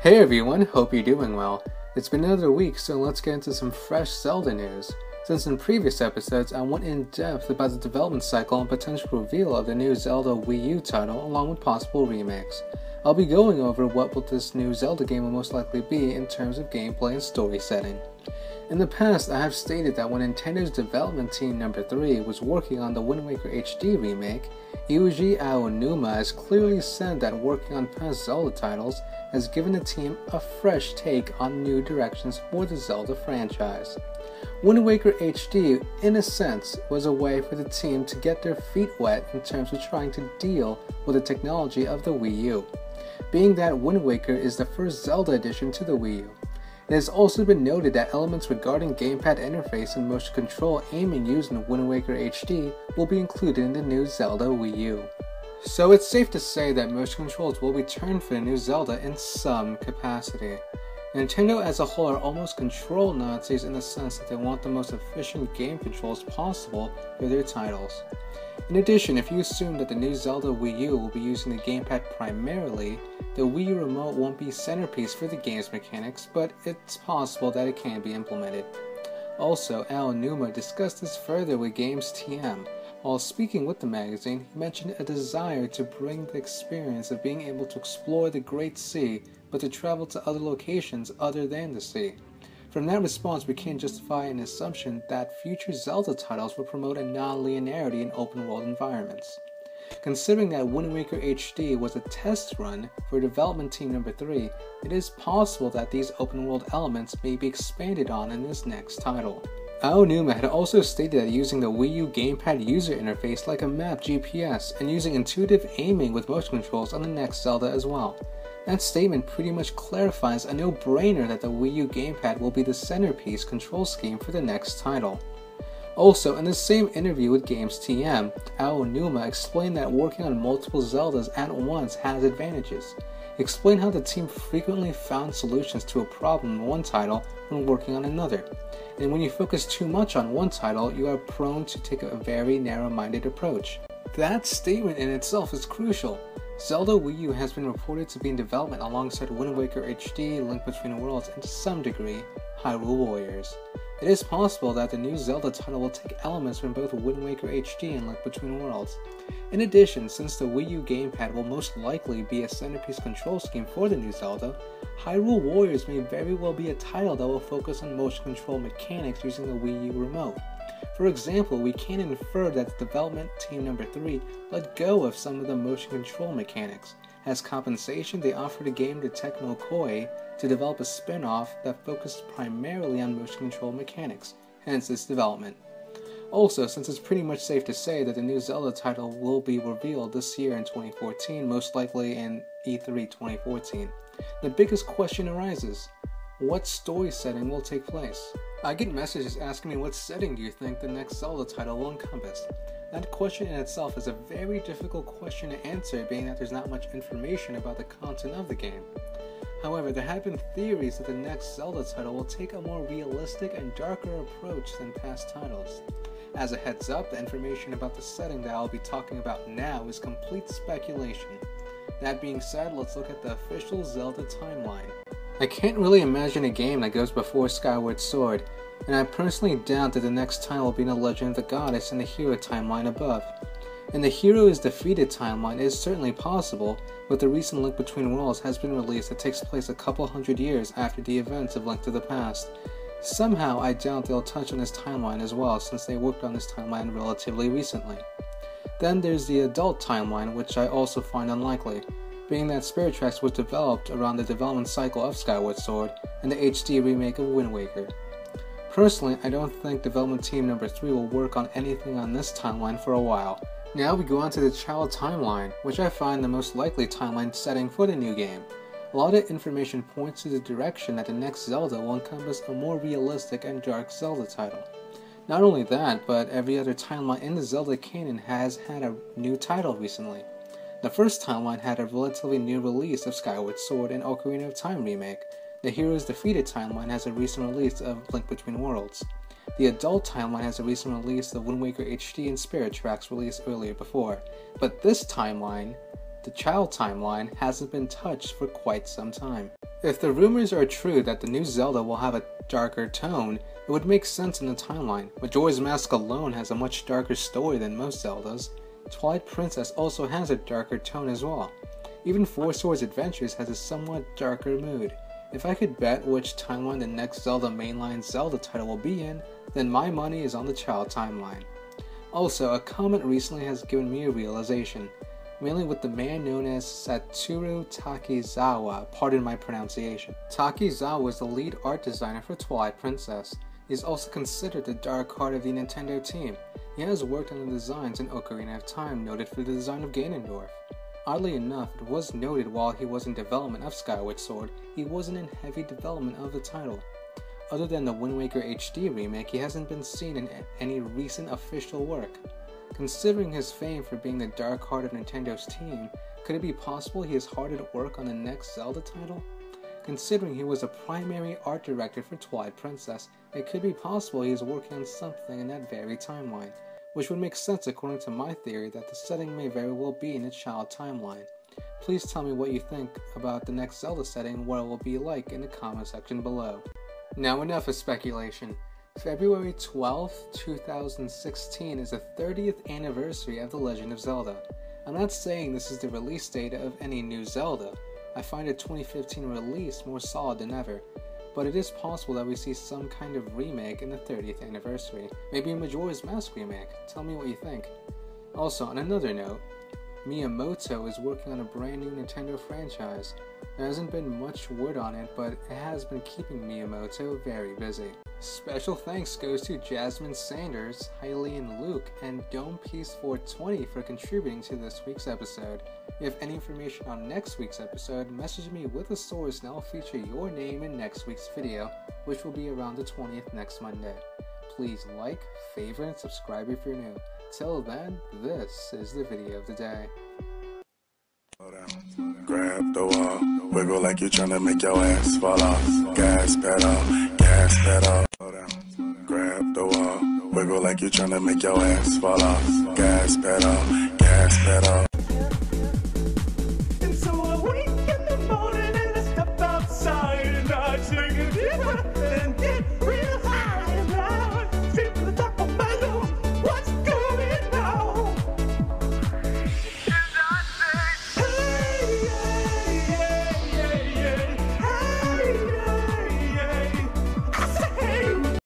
Hey everyone, hope you're doing well. It's been another week, so let's get into some fresh Zelda news. Since in previous episodes, I went in depth about the development cycle and potential reveal of the new Zelda Wii U title, along with possible remakes. I'll be going over what this new Zelda game will most likely be in terms of gameplay and story setting. In the past, I have stated that when Nintendo's development team number 3 was working on the Wind Waker HD remake, Yuji Aonuma has clearly said that working on past Zelda titles has given the team a fresh take on new directions for the Zelda franchise. Wind Waker HD, in a sense, was a way for the team to get their feet wet in terms of trying to deal with the technology of the Wii U, being that Wind Waker is the first Zelda addition to the Wii U. It has also been noted that elements regarding gamepad interface and motion control aiming used in Wind Waker HD will be included in the new Zelda Wii U. So it's safe to say that motion controls will return for the new Zelda in some capacity. Nintendo as a whole are almost control Nazis in the sense that they want the most efficient game controls possible for their titles. In addition, if you assume that the new Zelda Wii U will be using the gamepad primarily, the Wii U remote won't be centerpiece for the game's mechanics, but it's possible that it can be implemented. Also, Aonuma discussed this further with Games TM. While speaking with the magazine, he mentioned a desire to bring the experience of being able to explore the Great Sea, but to travel to other locations other than the sea. From that response, we can justify an assumption that future Zelda titles will promote a non-linearity in open-world environments. Considering that Wind Waker HD was a test run for development team number 3, it is possible that these open-world elements may be expanded on in this next title. Aonuma had also stated that using the Wii U gamepad user interface like a map GPS and using intuitive aiming with motion controls on the next Zelda as well. That statement pretty much clarifies a no-brainer that the Wii U gamepad will be the centerpiece control scheme for the next title. Also, in the same interview with Games TM, Aonuma explained that working on multiple Zeldas at once has advantages. He explained how the team frequently found solutions to a problem in one title when working on another, and when you focus too much on one title, you are prone to take a very narrow-minded approach. That statement in itself is crucial. Zelda Wii U has been reported to be in development alongside Wind Waker HD, Link Between Worlds, and to some degree, Hyrule Warriors. It is possible that the new Zelda title will take elements from both Wind Waker HD and Link Between Worlds. In addition, since the Wii U gamepad will most likely be a centerpiece control scheme for the new Zelda, Hyrule Warriors may very well be a title that will focus on motion control mechanics using the Wii U remote. For example, we can infer that the development team number 3 let go of some of the motion control mechanics. As compensation, they offered the game to Tecmo Koei to develop a spin-off that focused primarily on motion control mechanics, hence its development. Also, since it's pretty much safe to say that the new Zelda title will be revealed this year in 2014, most likely in E3 2014, the biggest question arises: what story setting will take place? I get messages asking me what setting do you think the next Zelda title will encompass. That question in itself is a very difficult question to answer, being that there's not much information about the content of the game. However, there have been theories that the next Zelda title will take a more realistic and darker approach than past titles. As a heads up, the information about the setting that I'll be talking about now is complete speculation. That being said, let's look at the official Zelda timeline. I can't really imagine a game that goes before Skyward Sword, and I personally doubt that the next title will be in the Legend of the Goddess and the Hero timeline above. And the Hero is Defeated timeline is certainly possible, but the recent Link Between Worlds has been released that takes place a couple hundred years after the events of Link to the Past. Somehow I doubt they'll touch on this timeline as well, since they worked on this timeline relatively recently. Then there's the Adult timeline, which I also find unlikely, being that Spirit Tracks was developed around the development cycle of Skyward Sword and the HD remake of Wind Waker. Personally, I don't think development team number 3 will work on anything on this timeline for a while. Now we go on to the Child timeline, which I find the most likely timeline setting for the new game. A lot of information points to the direction that the next Zelda will encompass a more realistic and dark Zelda title. Not only that, but every other timeline in the Zelda canon has had a new title recently. The first timeline had a relatively new release of Skyward Sword and Ocarina of Time remake. The Heroes Defeated timeline has a recent release of Link Between Worlds. The Adult timeline has a recent release of Wind Waker HD and Spirit Tracks released earlier before. But this timeline the child timeline hasn't been touched for quite some time. If the rumors are true that the new Zelda will have a darker tone, it would make sense in the timeline. Majora's Mask alone has a much darker story than most Zeldas. Twilight Princess also has a darker tone as well. Even Four Swords Adventures has a somewhat darker mood. If I could bet which timeline the next Zelda mainline Zelda title will be in, then my money is on the child timeline. Also, a comment recently has given me a realization, mainly with the man known as Satoru Takizawa, pardon my pronunciation. Takizawa is the lead art designer for Twilight Princess. He is also considered the dark heart of the Nintendo team. He has worked on the designs in Ocarina of Time, noted for the design of Ganondorf. Oddly enough, it was noted while he was in development of Skyward Sword, he wasn't in heavy development of the title. Other than the Wind Waker HD remake, he hasn't been seen in any recent official work. Considering his fame for being the dark heart of Nintendo's team, could it be possible he is hard at work on the next Zelda title? Considering he was a primary art director for Twilight Princess, it could be possible he is working on something in that very timeline, which would make sense according to my theory that the setting may very well be in a child timeline. Please tell me what you think about the next Zelda setting and what it will be like in the comment section below. Now enough of speculation. February 12th, 2016 is the 30th anniversary of The Legend of Zelda. I'm not saying this is the release date of any new Zelda. I find a 2015 release more solid than ever, but it is possible that we see some kind of remake in the 30th anniversary. Maybe a Majora's Mask remake. Tell me what you think. Also, on another note, Miyamoto is working on a brand new Nintendo franchise. There hasn't been much word on it, but it has been keeping Miyamoto very busy. Special thanks goes to Jasmine Sanders, Hylian Luke, and DomePiece420 for contributing to this week's episode. If you have any information on next week's episode, message me with a source and I'll feature your name in next week's video, which will be around the 20th next Monday. Please like, favorite, and subscribe if you're new. Till then, this is the video of the day. Grab the wall, wiggle like you're tryna make your ass fall off. Gas pedal, gas pedal. Grab the wall, wiggle like you're tryna make your ass fall off. Gas pedal, gas pedal.